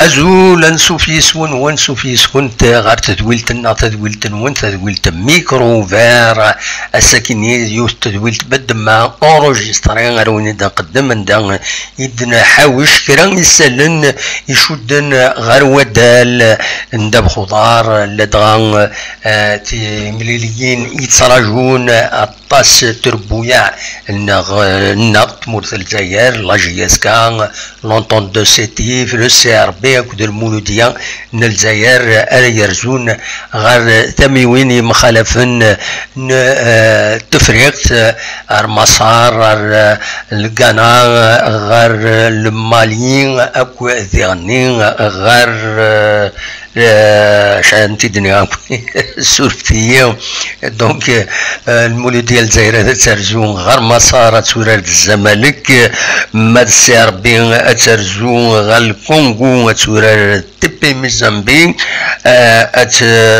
أزول أنسوف يسون وانسوف يسون غير تدويلتنا تدويلت ميكرو فير الساكنية يوث تدويلت بد ما أورجسترين غير وين نقدم ندان يدنا حاوش كران يسلن يشدن غير ودال ندب خضار لدغان مليليين يتصراجون الطاس تربويا النقط مرث الجزائر لاجياسكا لونطون دو سيتيف لو سي ار بي كود المولودية من الجزائر يرزون غير ثميوين مخالفن تفريق المسار الغانا غير الماليين اكو ذيغنين غير شانتي دنيا سورتيه دونك المولوديه الجزائريه ترجون غير مسار تورار الزمالك ما السي بي ترجون غير الكونغو تورار تبي مزامبيق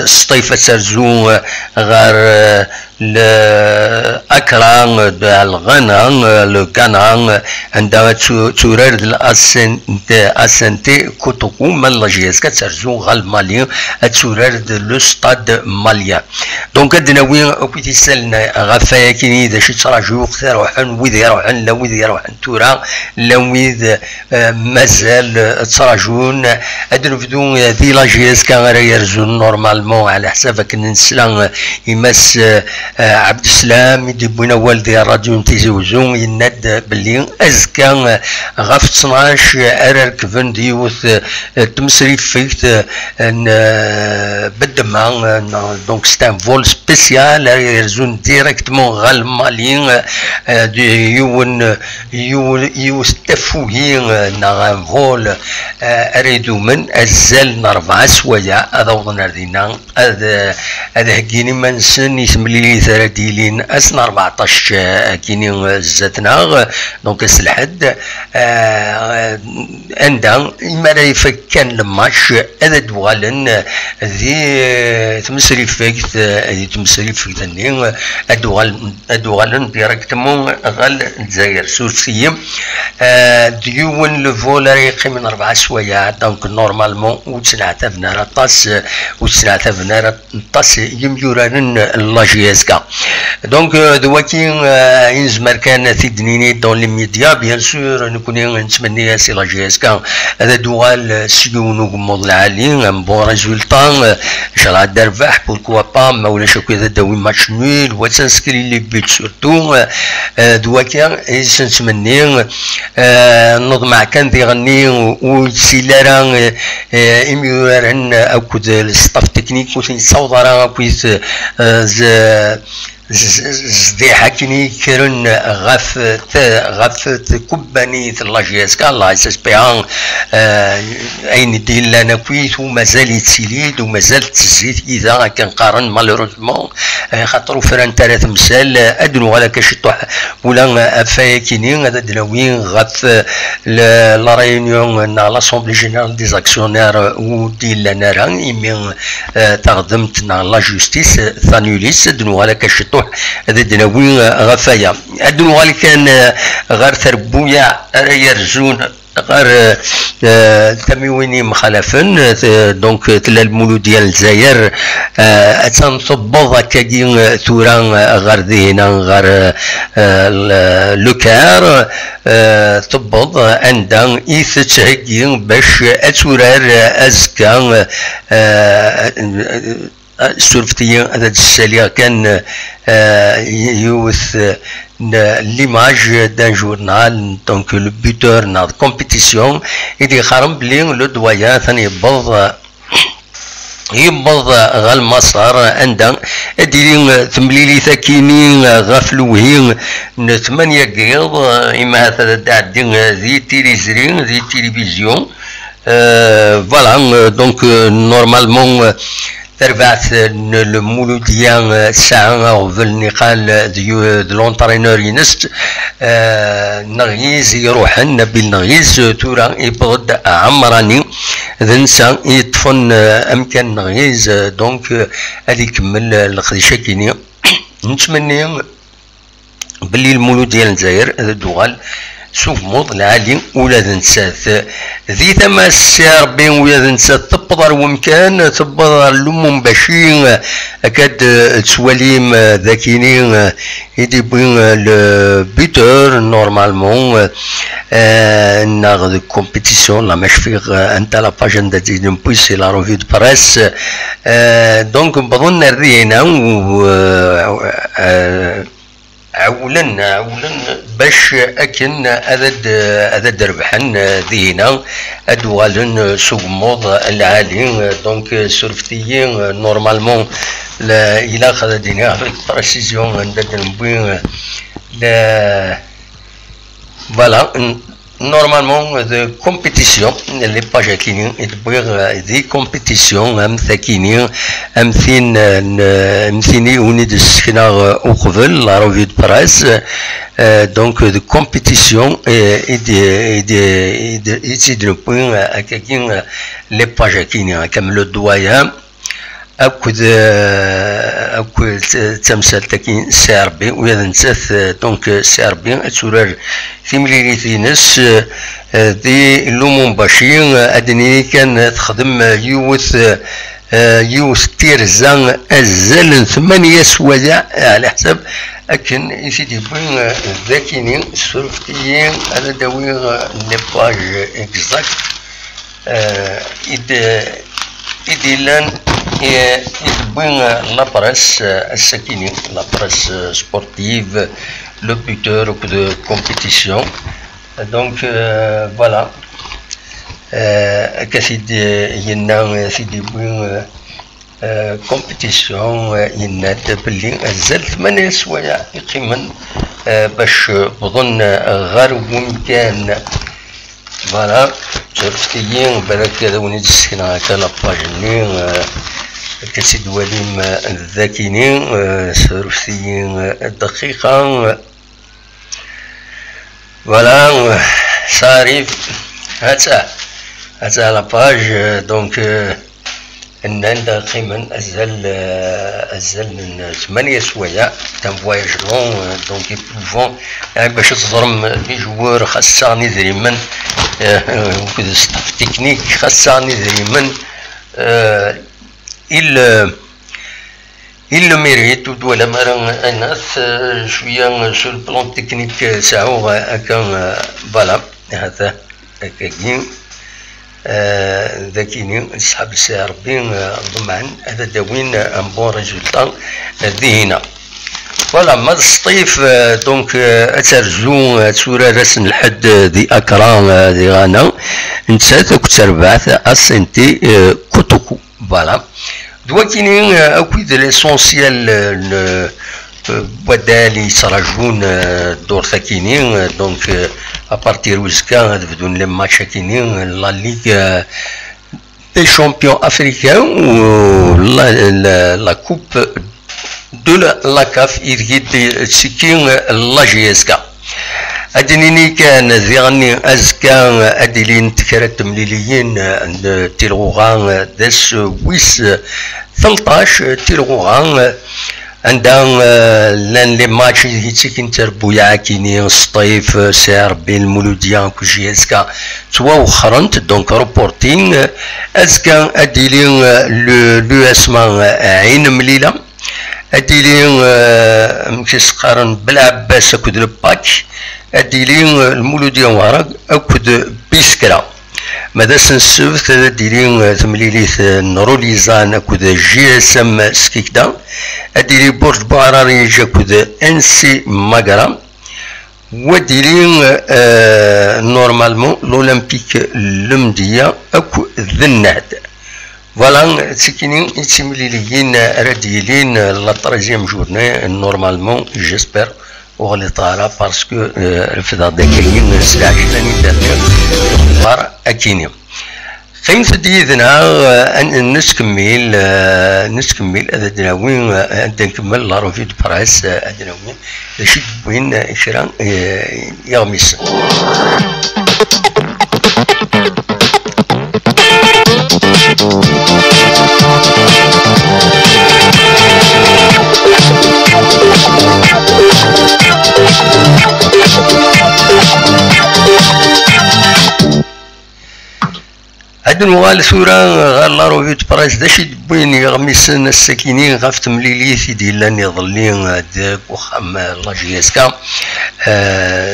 سطيفه ترجون غير الأكران الغنم الكنان عندما تورر الأسنتي كتوكو من لاجيس كترجو غال مالي تورر لو ستاد ماليا دونك الدناوين وكي تسالنا غفايا كيني إذا شي تراجو يروحن ويد يروحن لا ويد يروحن تورا لا ويد مازال تراجون أدنفدو ذي لاجيس كان يرزون نورمالمون على حسابك نسلان يمس عبد السلام يدبونا والدي الراديو نتيزوزون يناد بلي ازكى غف 12 اركفن ديوث تمسريف فيت بدما دونك ستان فول سبيسيال يرزون ديريكتمون غال مالين يستفوهين نغان فول اريدو من الزل نرفع سويا هذا وضنا ردينا هذا هكيني منسن يسملي ثلاثين أسن 14 كيني زاتنا دونك السلحد عندها إما لا يفكان الماتش هذا دوالن ذي تمسري فيكت ذي تمسري فيكت النين دوالن ديريكتمون غال الجزائر سورسية ديون لفولا يقيم من 4 سوايع دونك نورمالمون وتسنعتا فنارا طاس وتسنعتا فنارا طاس يميوران لاجياسكا دونك دواكي ينزمر كان في دنيني دون لي ميديا بيان سور نكون نتمنى سي لاجياسكا هذا دوال سيونو غموض العالي بون ريزولطان شرع الدرباح بوركوا با ما ولاش هكا داوي ماتش نول وتنسكري لي بيت سورتو دواكي نتمنى نضمع كان تيغني وسيلارا اميوران اكود الستاف تكنيك وتنصاوض راه كويس زدي حكيني كرن غف كوباني لاجياسكا الله يسبيان اين ديال لنا كويس ومازال يتسيليد ومازال تزيد اذا كان قارن مالوروزمون خاطرو فران ثلاث مسال ادنو على كشطح ولا فايكيني هذا دلاوين غف لا ريونيون نا لاسومبلي جينيرال دي زاكسيونير وديال لنا راه يمين تخدمت نا لا جوستيس ثانيوليس ادنو على كشطح هذا دناوين غفايا ادنو غالي كان غير تربويا يرجون غير تمويني مخالفن دونك تلا المولود ديال الجزائر تنطبض كاين ثورا غير ذهنا غير لوكار طبض عندها يتهيئ باش اتورار ازكى سورفتي هذا السالي كان يوث l'image d'un journal donc le buteur dans la compétition il خرم بلي لو دويان ثاني يبض غال مصر عندها ديري تمليلي ثاكيني غافلوهين 8 قيض اما هذا داعدين ذي تيليزرين ذي تيليفزيون فوالا دونك نورمالمون تربعت المولودية ساعة في النقال ديال لونترينور ينست نغيز يروحن نبيل نغيز تورا يبغد عمراني ذنسا يطفن امكان نغيز دونك هادي يكمل الخديشة كيني نتمنى باللي المولود ديال الجزائر هذا الدوغال سوموض العالي ولا نسات ذي تماس ربي ولا نسات تبضر ومكان تبضر لمم باشين اكاد تسواليم ذاكينين يدي بين البيتور نورمالمون ناخذ كومبيتيسيون لا مش في انت لا باج ندير نبوسي لا روفي دو بريس دونك بظن رينا عولا باش اكن اذا ربحن ذينا ادوالن سوموض العالي دونك سورفتيين نورمالمون لا الى خذ دينا في بريسيزيون ندير نبوي لا فوالا نورمالمون ذا كومبيتيسيون لي باج كاينين يدبغ ذي كومبيتيسيون ام ثاكينين ام ثيني ونيد السكنة وقبل لا روفي دو براس دونك ذا كومبيتيسيون يتدربون هكاكين لي باج كاينين كاملو الدوايا أكد تمثال تاكين ساربي ويا نسات دونك ساربي تسورر في مليليتينس دي لومون باشي أدني كان تخدم يوث تيرزان الزل 8 سوايع على حسب أكن يسيدي بين ذاكينين سورفتيين على داوي لي باج اكزاكت إديلان يتبين لابريس الساكينين لابريس سبورتيف لو بوتور دو كومبيتيسيون دونك فوالا كسيدي ينا سيدي بين كومبيتيسيون يناد بلي الزل 8 سوايع يقيمن باش بظن غير ممكن فوالا شرفتيين بالك هذا ونيد السكنة هكا لاباجني كسيد وليم الذاكينين شرفتيين الدقيقة فوالا صاريف هاتا لاباج دونك الناندا قيمن الزل من 8 سوايع تنفواياج لون دونك يبوفون يعني باش تضرم لي جوار خاصة نذري من وكذا ستاف تكنيك خاصة نذري من il le mérite ولا مرة الناس شوية سو البلون تكنيك ساعو هكا فوالا هذا هكاكين ذاكيني صحاب السي ربي ضمعا هذا داوين ان بون ريزولطا ذهنا فوالا ما الصيف دونك اترجو تسورا رسن الحد ذي اكرا ذي غانا نتسات كتربعث اسنتي كوتوكو فوالا دوا كاينين اكيد ليسونسيال بدالي صراجون دور ثاكينين دونك ابارتير وزكا بدون لي ماتش كاينين لا ليغ دي شامبيون افريكان و لا كوب دو لا كاف يريد تسكين لا جي اس كا ادنيني كان ذيغني ازكا ادلين تكرت مليليين تيلغوغان داس ويس 13 تيلغوغان عندها لان لي ماتش هيتيكين تربويا كينين الصيف سعر بين المولوديان كوجي اسكا توا وخرنت دونك روبورتين اسكا اديلين لو اسما عين مليله اديلين مكيس قارن بالعباس اكد الباك اديلين المولوديان وراك اكد بيسكرا ماذا سنسوف ديرين تمليليث نروليزان اكد جي اس ام سكيكدا اديري برج بعراري جاكد انسي ماغرا وديرين نورمالمون لولمبيك لمدية اكو ذناد فوالا تسكينين تمليليين راديلين لا تريزيام جورني نورمالمون جيسبر وغلي طالع باسكو الفضاء داكاين الساعة 20 دقيقة أكيني خيمة ديدنا أن نسكمل هذا دناوين أنت نكمل لا روفي دو برايس دناوين شي وين شران يغمس عاد نوال ثورة غير لا روفي تبرايس داش يدبين يغمسن الساكنين غاف تمليليث ديال يظلين داك وخام لا جي اس كا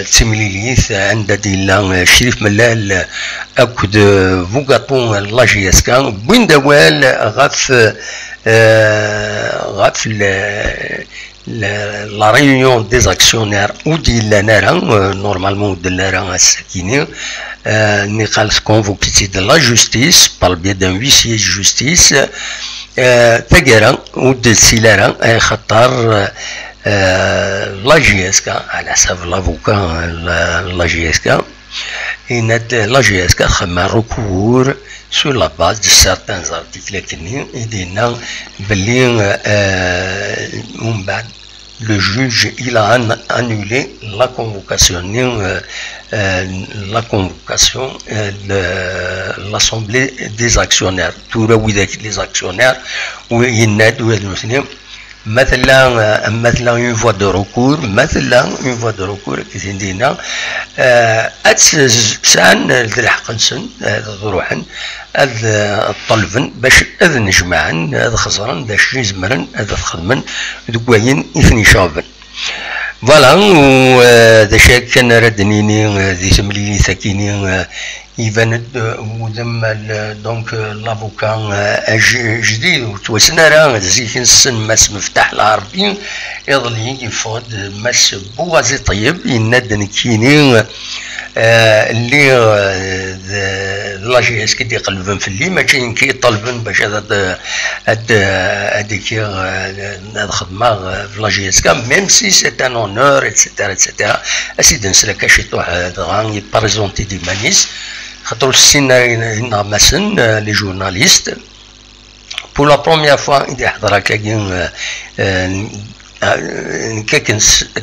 تمليليث عند ديال شريف ملال اكد فوكاطون لا جي اس كا بوين دوال غاف la réunion des actionnaires ou de normalement de الساكنين نقال convoqué de la justice par le biais d'un huissier de justice تقرا ودسيلارا اي خطر لا جي اس كا على حساب لافوكا لا جي اس كا la GSK خدم recours sur la base de certains articles كني يدينا بلي من بعد le juge il a annulé la convocation de l'assemblée des actionnaires tout les actionnaires ويناد ويدرسني مثلا une voie de recours كيدينا سان الحق نسن ضروحا الطلبن باش اذ نجمعن هذا خسران باش يزمرن هذا خدمن دوكاين اثني شابن فوالا وذا شاك كان ردنيني ذي سمليني ثاكيني يبان ودم دونك لافوكا جديد وتوسنا راه زيك السن ماس مفتاح العربي يظل يجي فود ماس بوغازي طيب ينادن كيني اللي لا جي اس كي يقلبن في اللي ماشي كيطلبن باش هذيك الخدمه في لا جي اس كا ميم سي سي ان اونور اتسيتيرا اسيدي نسلك شي واحد غاني بريزونتي دي مانيس خاطر السينا مثلا لي جورناليست بور لا بروميير فوا اللي حضر كاين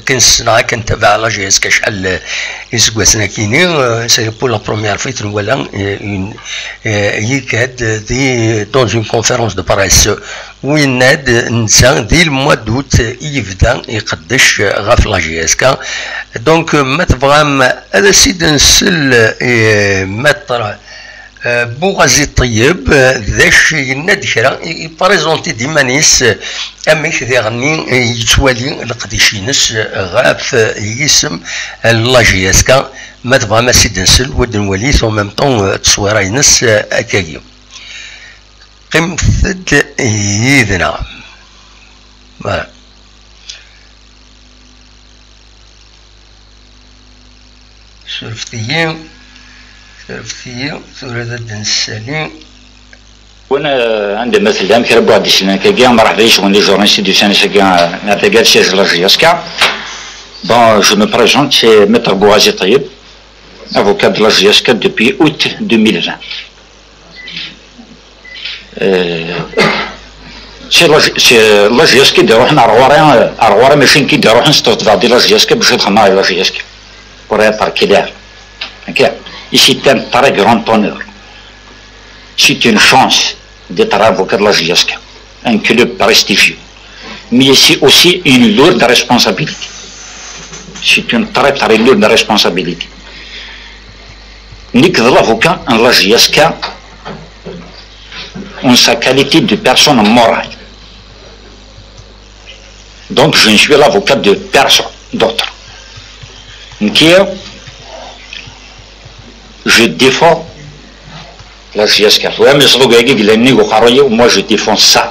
كنسنا كنتابع لا جي اس كا شحال يسكواسنا كاينين سي بور لا بروميير فيت ولا يكاد دي دون اون كونفيرونس دو بريس وين ناد نسا دي الموا دوت يبدا يقدش غاف لا جي اس كا دونك ما تبغى هذا سيد نسل متر بوغازي طيب ذاش يناد كرا يبريزونتي ديما نيس اميك ذي غني يتوالي القديشينس غاف يسم لا جي اس كا ما تبغى ما سيد نسل ود نولي او ميم طون تصويره ينس اكاكي قمثد يدنا فوالا شرفتي ثورة الدنسالين وانا عندي مثلا كي ربوا عندي سنة كي ما راح ليش غندي جورناليست دو سنة كي نعطيك شي لا جياسكا بون جو مو بريزونت سي متر بوغازي طيب افوكا دو لا جياسكا دوبي اوت 2020 سي لا جياسكا ديرو حنا رغوارا ماشي كي ديرو حنا نستوطفا دي لا جياسكا باش ندخل معايا لا جياسكا بور اتر كلير هكا Et c'est un très grand honneur. C'est une chance d'être avocat de la GISK, un club prestigieux. Mais c'est aussi une lourde responsabilité. C'est une très très lourde responsabilité. Nick l'avocat en la GISK en sa qualité de personne morale. Donc je ne suis l'avocat de personne d'autre. Je défends la GSK. Moi je défends ça.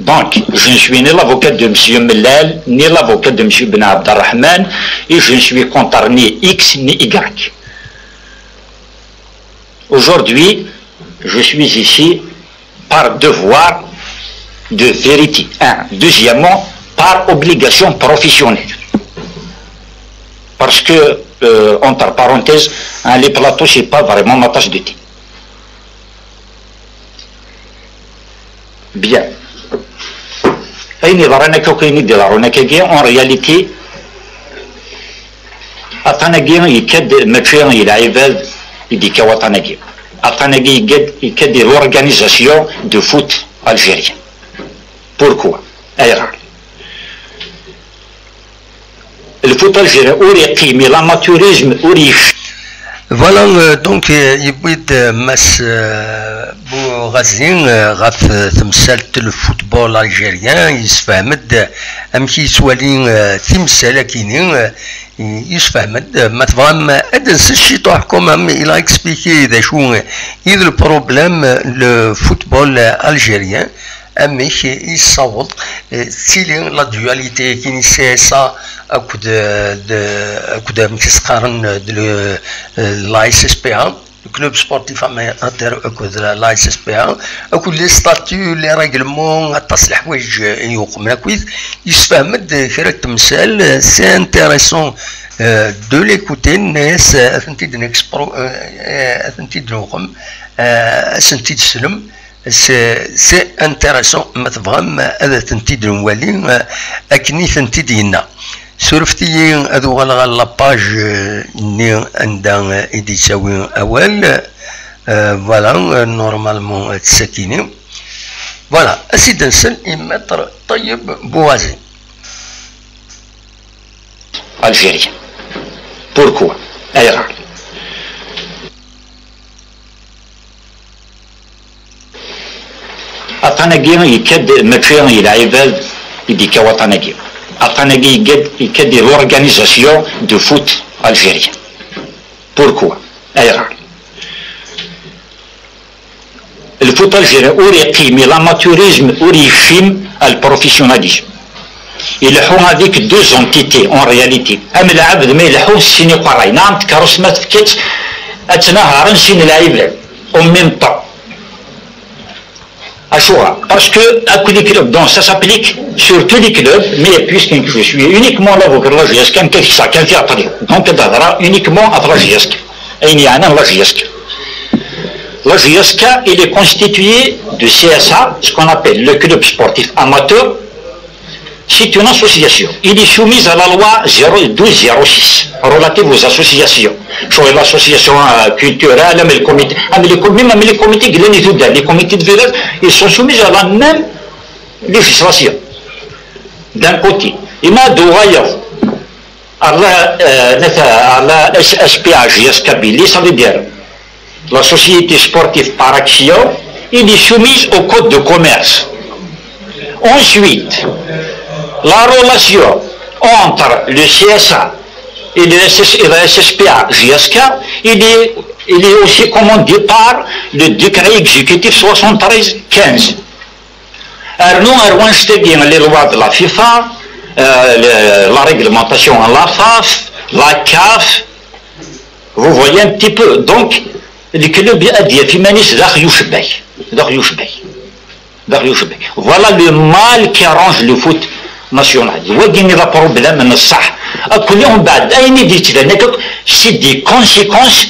Donc, je ne suis ni l'avocat de M. Mellal, ni l'avocat de M. Ben Abdelrahman, et je ne suis contre ni X ni Y. Aujourd'hui, je suis ici par devoir de vérité. Un. Deuxièmement, par obligation professionnelle. Parce que entre parenthèses, les plateaux, c'est pas vraiment ma tasse de thé. Bien. En réalité, Atanagien, il y a l'organisation de foot algérien. Pourquoi? Le foot algérien, l'amateurisme, فوالا دونك يبغيد ماس بو غازين غاف تمثالة الفوتبول الجيريان يسفهمد امشي يسوالين تمثالة كينين يسفهمد ما تفهم ادنس الشي تحكم ام الى اكسبيكي ذا شو اذا البروبليم الفوتبول الجيريان اميش يصوت تيلين لا دواليتي كي نسيسا اكود متسقارن لا اس اس بي ا الكلوب سبورتيف اماتير اكود لا اس اس بي ا اكود لي ستاتيو لي ريغلمون التصليح حوايج يوقمنا كويس يسفهمد كرا تمثال سي انتيريسون دو ليكوتي الناس اثنتي نكسبرو اثنتي نوقم اسنتي تسلم سي انتيريسون ما تفهم هذا تنتيد نوالي اكني تنتيد ينا سورفتي هذو غالا لاباج ني عندها ايدي تساوي اول فوالا نورمالمون تساكيني فوالا اسيد نسل يمتر طيب بوازي الجيريا بوركوا ايرا أطاناجي يكاد مكفيا يلعب يديك وطناجي أطاناجي يكاد l'organisation de foot algérien. Pourquoi? أيرا الفوت الجيري أوري قيمي l'amatörisme أوري يفهم البروفيسيوناليزم يلحو هذيك دو زونتيتي اون رياليتي أم العبد ما يلحو السيني قراي نعم تكرس ما تفكت أتنهار نسين العيب أو ميم طون Parce que à tous les clubs, donc ça s'applique sur tous les clubs, mais puisque je suis uniquement là pour la GSK, donc uniquement à la GSK. Et il y a la GSK. La GSK, il est constitué de CSA, ce qu'on appelle le club sportif amateur. C'est une association. Il est soumis à la loi 1206 relative aux associations. Sur l'association culturelle, mais les comités, même les comités les comités de village, ils sont soumis à la même législation. D'un côté, il m'a dit à la SPAGS Kabylie, ça veut dire la société sportive par action, il est soumise au code de commerce. Ensuite, la relation entre le CSA et le SSPA GSK, il est aussi commandé par le décret exécutif 73-15. Nous les lois de la FIFA, la réglementation à la FAF, la CAF, vous voyez un petit peu. Donc, les clubs voilà le mal qui arrange le foot national. Il y a un problème, c'est des conséquences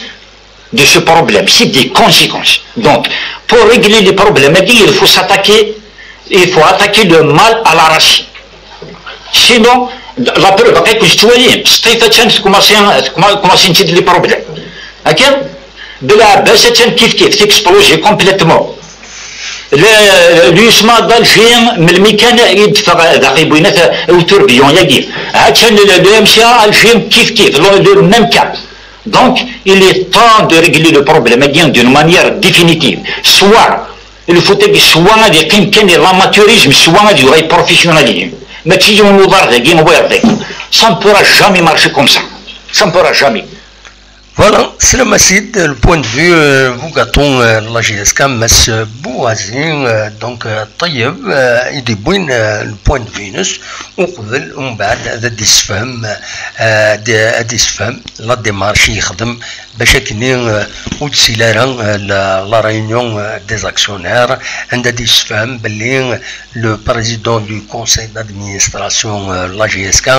de ce problème. C'est des conséquences. Donc, pour régler les problèmes, il faut s'attaquer, il faut attaquer le mal à la racine. Sinon, la preuve, c'est commencer à les problèmes. De la baisse, c'est explosé complètement. اليسمى ضل فين من المكان يدفع ذاقي بينات وتربيون يجي عشان الامشي الفين كيف لو ميم كاب دونك il est temps de régler le problème d'une manière définitive soit il faut soit des كان l'amateurisme soit du professionnalisme ما تيجي نوضر ذاكي نوضر ça ne pourra jamais marcher comme ça ne pourra jamais. Voilà, c'est le Massid, le point de vue, vous gâtons la GSK, mais Bouazin, donc Taïeb, il est bon le point de vue, on va des femmes, la démarche, بشكل وتسيلارا la réunion des actionnaires عند des femmes باللي le président du conseil d'administration la GSK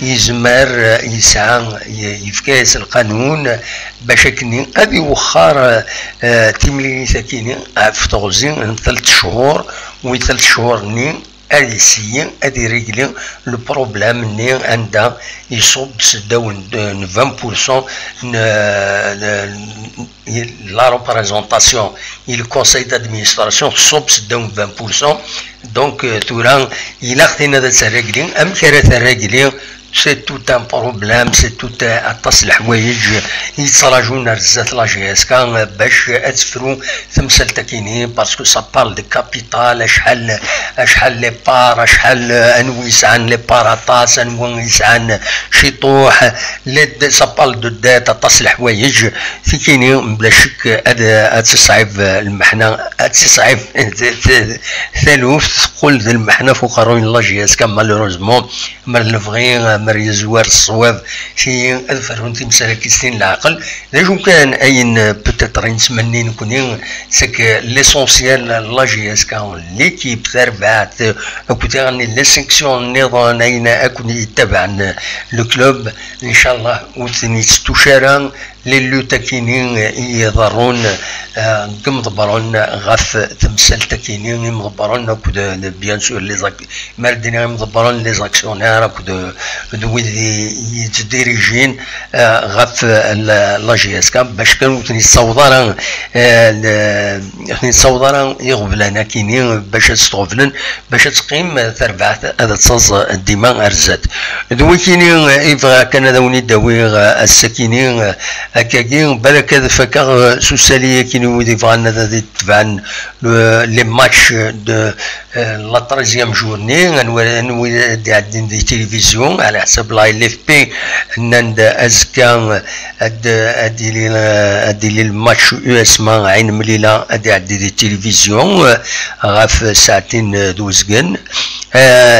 يزمر يسعى يفكاس القانون بشكل أبي وخار تملي ساكنين في تغزين 3 شهور و3 شهور نين أديسيين أدي رجلين لو بروبلام نين عندها يصب سداون 20% la représentation et le conseil d'administration صب سداون 20% donc توران إلا خدينا هذا الرجلين أم كرات الرجلين سي توت ان بروبليم، سي توت اطاس الحوايج يتراجونا رزات لا جي اس كا باش اتفرو تمثال كيني باسكو سا بارل دو كابيتال، شحال لي بار، شحال انو يسعان لي بار اطاس، انو يسعان شطوح لي سا بارل دو دات اطاس الحوايج في كيني بلا شك. هذا تصعب المحنه، تصعب ثالوث تقول ذا المحنه فوق روين لا جي اس كا مالوروزمون مر الفغي مر يزوار الصواب شي فرون تمثال كيستين العقل. داجو كان اين بوتيتر نتمني نكوني سك ليسونسيال لا جي اس كا ليكيب تربعت كنت غني لي سيكسيون النظام اين اكون يتبع لو كلوب ان شاء الله وثني ستوشارا لي لوتا كينين يضرون مضبرون غاف تمثال تكينين مضبرون كود بيان سور لي زاك مردين مضبرون لي زاكسيونير كود ويدي يتديريجين غاف لا جي اس كا باش كانوا يتصوضرا يغفلنا كينين باش تستغفلن باش تقيم تربعت هذا تصز الدماغ ارزات دو كينين يبغى كان داوني داوي السكينين هكاكين بالك هذا فكر سوساليه كينو يبغى هذا تبعن لي ماتش دو لا تريزيام جورني نوي قاعدين دي تلفزيون على حسب لا ال اف بي نند ازكا ادي لي الماتش يو اس ما عين مليله ادي عدي دي تلفزيون غاف ساعتين دوزكن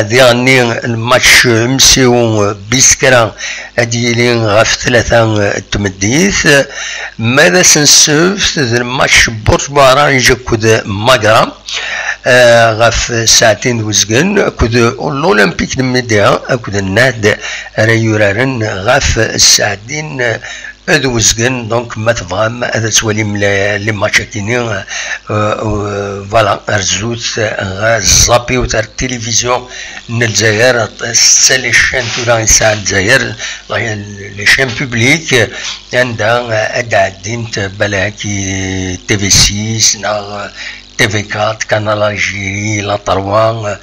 ديغني الماتش مسيو بيسكرا ادي لي غاف ثلاثه تمديث ماذا سنسوف الماتش بورتبارا يجكد ماغرا غاف ساعتين وزقن كود الاولمبيك نمديها اكود الناد رايورارن غاف الساعتين وزقن دونك ما تفهم هذا توالي لي ماتشاكيني فوالا رزوت غازابي وتاع التلفزيون من الجزائر سالي شان تورا يساع الجزائر لي شان بوبليك عندها ادعدين بلاكي تي في 6 TV 4 كانال الجيري لا 3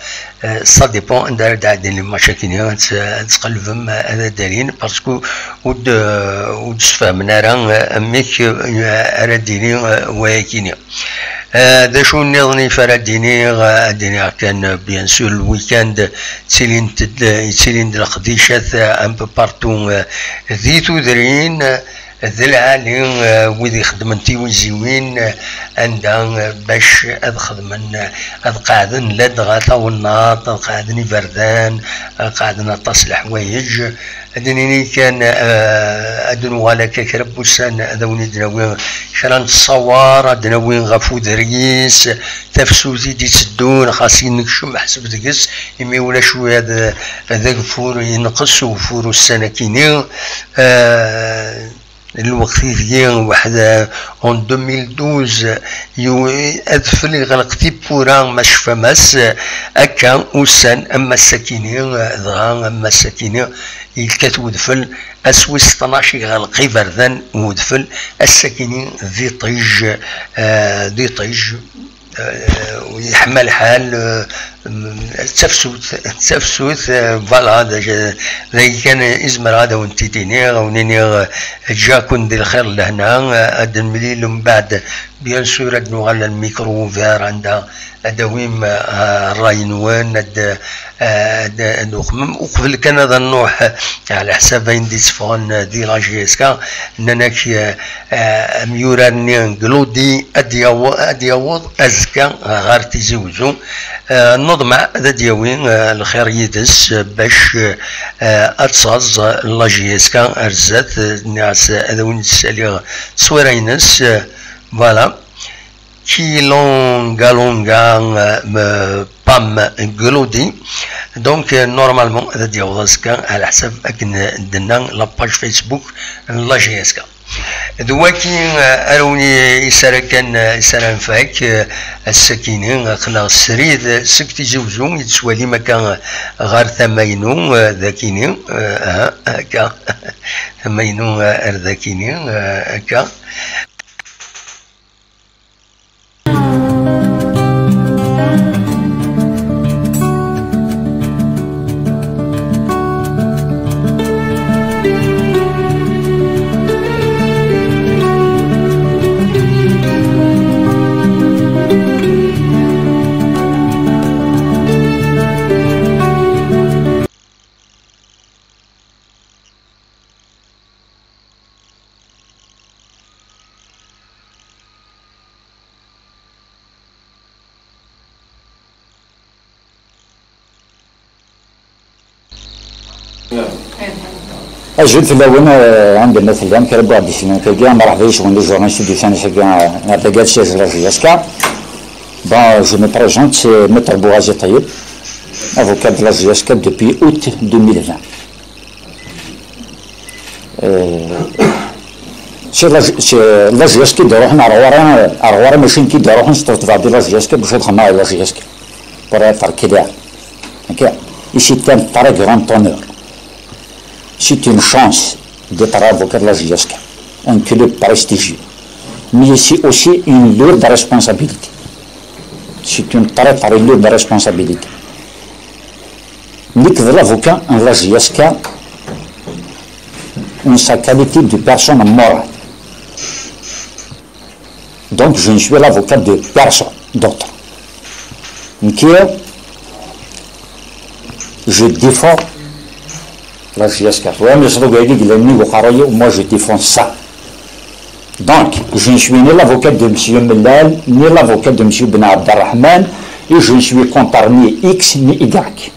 سا ديبون ندار داعدين لي مشاكل تقلبهم هذا دارين باسكو ود فهمنا راه ميك راه ديني وياكيني دا شو نظني فراديني غاديني كان بيان سور الويكاند تسيلين القديشات ان بو بارتو ذي تدرين ذي العالم وذي خدمتي وزوين عندها باش خدمن قاعدين لا دغاتا والنار قاعدين بردان قاعدين طاس الحوايج ادنيني كان ادنو على كرب وسان ادوني دناوين شران الصوار دناوين غفو دريس تفسوزي دي تسدون خاصين نكشم حسب دقس يمي ولا شويه هذا غفور ينقص وفور السنكينين الوقت ديال واحد اون 2012 ادفل غلقتي بورا ما شفا ماس هكا وسان اما السكينه ضغا اما السكينه يلكات ودفل اسوس 12 غلقي بردان ودفل السكينه ذي طيج ويحمل حال تفسوت فوالا هذا كان ازمر هذا وانت ديني ونيني جاكون ديال الخير لهنا هذا المليل من بعد بيان سور ادنو على الميكرو فير عندها ادويم الراينوان نخمم وقبل كان هذا النوح على حساب عندي تفون دي لا جي اس كا انك ميوراني قلودي ادياوض ازكا غار تيزوزو نضمع ذا دياوين الخير يدس باش اتصاز لا جي اس كا ارزات الناس ادوين تسالي صويرينس فوالا كي لونغا بام جلودي دونك نورمالمون هذا ديال راسك على حسب اكن درنا لاباج فيسبوك لا جي اس كا دواكي اروني يسرا فاك السكينين خلا السريد سكتي زوزو يتسوالي مكان غار ثمينو ذاكيني هكا ثمينو ذاكيني هكا أجل في الأول عند مثلا كربو عبد السلام كجا ما راح بيش وندي جورنال سيدي ثاني حاجة نتاجات شجرة جيسكا bon je me présente c'est Maître Bourazé Taïeb avocat de la GSK depuis août 2020 c'est la GSK دروح نروح ماشين كي دروح نستوطف ديال لا GSK باش ندخل مع لا GSK pour être clair ok ici c'est un très grand honneur. C'est une chance d'être avocat de la GSK, un club prestigieux, mais c'est aussi une lourde responsabilité. C'est une très très lourde responsabilité. Nick de l'avocat en la GSK, en sa qualité de personne morale. Donc je ne suis l'avocat de personne d'autre. Je défends la GSK. Moi je défends ça. Donc, je ne suis ni l'avocat de M. Mellal, ni l'avocat de M. Ben Abdelrahman, et je ne suis contre ni X ni Y.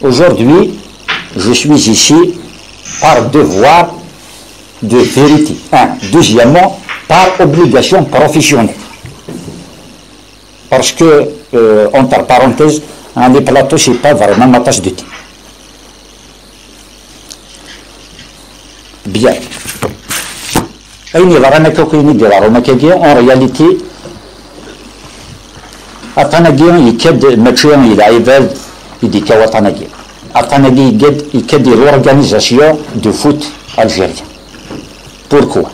Aujourd'hui, je suis ici par devoir de vérité. Un. Deuxièmement, par obligation professionnelle. Parce que, entre parenthèses, les plateaux, ce n'est pas vraiment ma tasse de thé. Bien. En réalité, l'organisation de foot algérien. Pourquoi?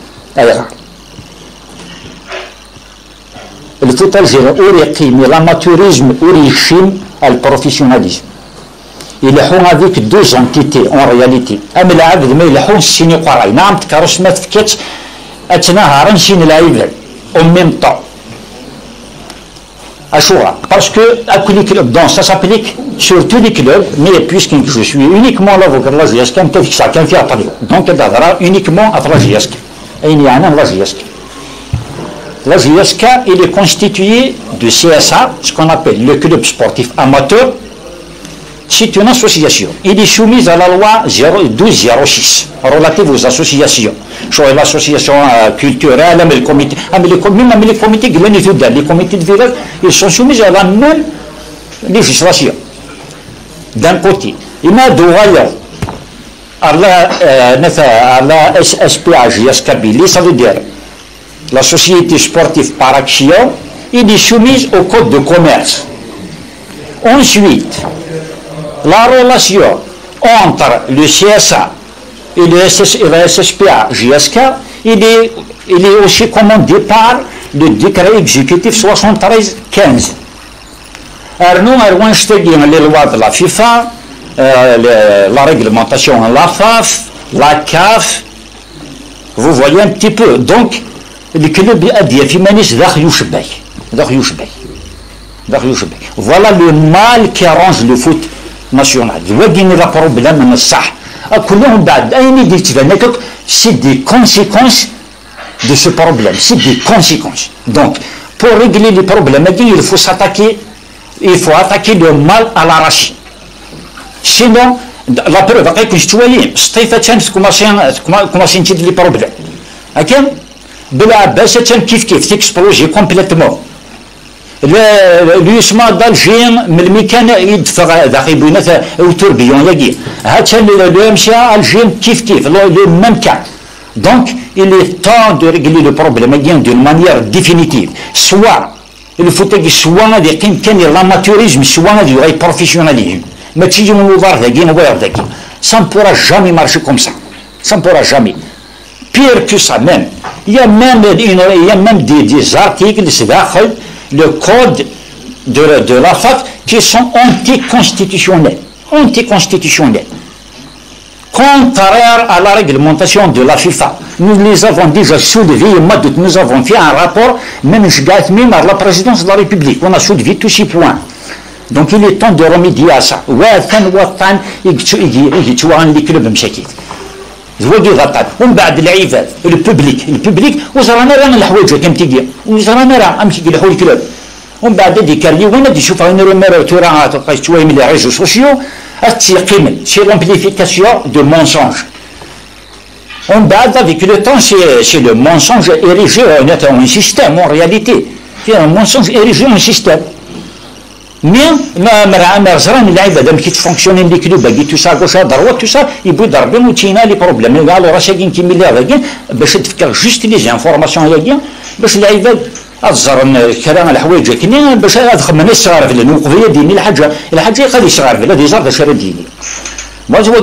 Le foot algérien aurait l'amateurisme origine et le professionnalisme. Il est avec deux entités en réalité. Mais la عبد ما يلحون السيني قراي نعم تكرس ما تفكت أتناها رنسين العيبة en même temps. Ashura. Parce que à tous les clubs, donc ça s'applique sur tous les clubs, mais puisque je suis uniquement l'avocat de la GSK, chacun fait appel. Donc il y uniquement à la GSK. Et il y a un la GSK. La GSK, il est constitué de CSA, ce qu'on appelle le club sportif amateur. C'est une association. Il est soumis à la loi 1206 relative aux associations. Soit l'association culturelle, mais le comité, même les comités les comités de village, ils sont soumis à la même législation. D'un côté, il y a deux royaumes. À la SSPA GSK, ça veut dire la société sportive par action, il est soumise au code de commerce. Ensuite, la relation entre le CSA et le SSPA GSK, il est aussi commandé par le décret exécutif 73-15. Les lois de la FIFA, la réglementation de la FAF, la CAF, vous voyez un petit peu. Donc, le club voilà le mal qui arrange le foot national. C'est des conséquences de ce problème. C'est des conséquences. Donc, pour régler les problèmes, il faut s'attaquer, il faut attaquer le mal à la racine. Sinon, la preuve, commencer les problèmes. كيف تكسبلوجي كومبليتمون اليسمى دالجين من الميكان يدفع ذاك بينات وتوربيون يجي هاتشا لو مشى الجين كيف لو ميم كان دونك il est temps de régler le problème d'une manière définitive soit il faut que soit des كان l'amateurisme soit du professionnalisme ما تيجي من الوضع ذاكين وغير ذاكين ça ne pourra jamais marcher comme ça ça ne pourra jamais. Pire que ça même, il y a même des articles, le code de la FAF qui sont anticonstitutionnels. Anticonstitutionnels. Contraires à la réglementation de la FIFA. Nous les avons déjà soulevés, nous avons fait un rapport, même à la présidence de la République. On a soulevé tous ces points. Donc il est temps de remédier à ça. ومن بعد العباد الببليك وزرانا رانا الحوايج كم تيجي وزرانا راه امشي يلحوا الكلاب ومن بعد ديك اللي وين بدي نشوف انا راه ترى شويه من الريزو سوسيو c'est l'amplification de mensonge. On bat avec le temps, c'est le mensonge érigé en un système, en réalité. C'est un mensonge érigé en système. Mais, qui fonctionne tout ça, tout ça, il peut darber les problèmes. Alors, juste les informations, أتزرن كلام الحوايج كني باش أدخل من الصغار في النوقفية ديني الحاجة قد يصغر في الهذه صار شر ديني ما هو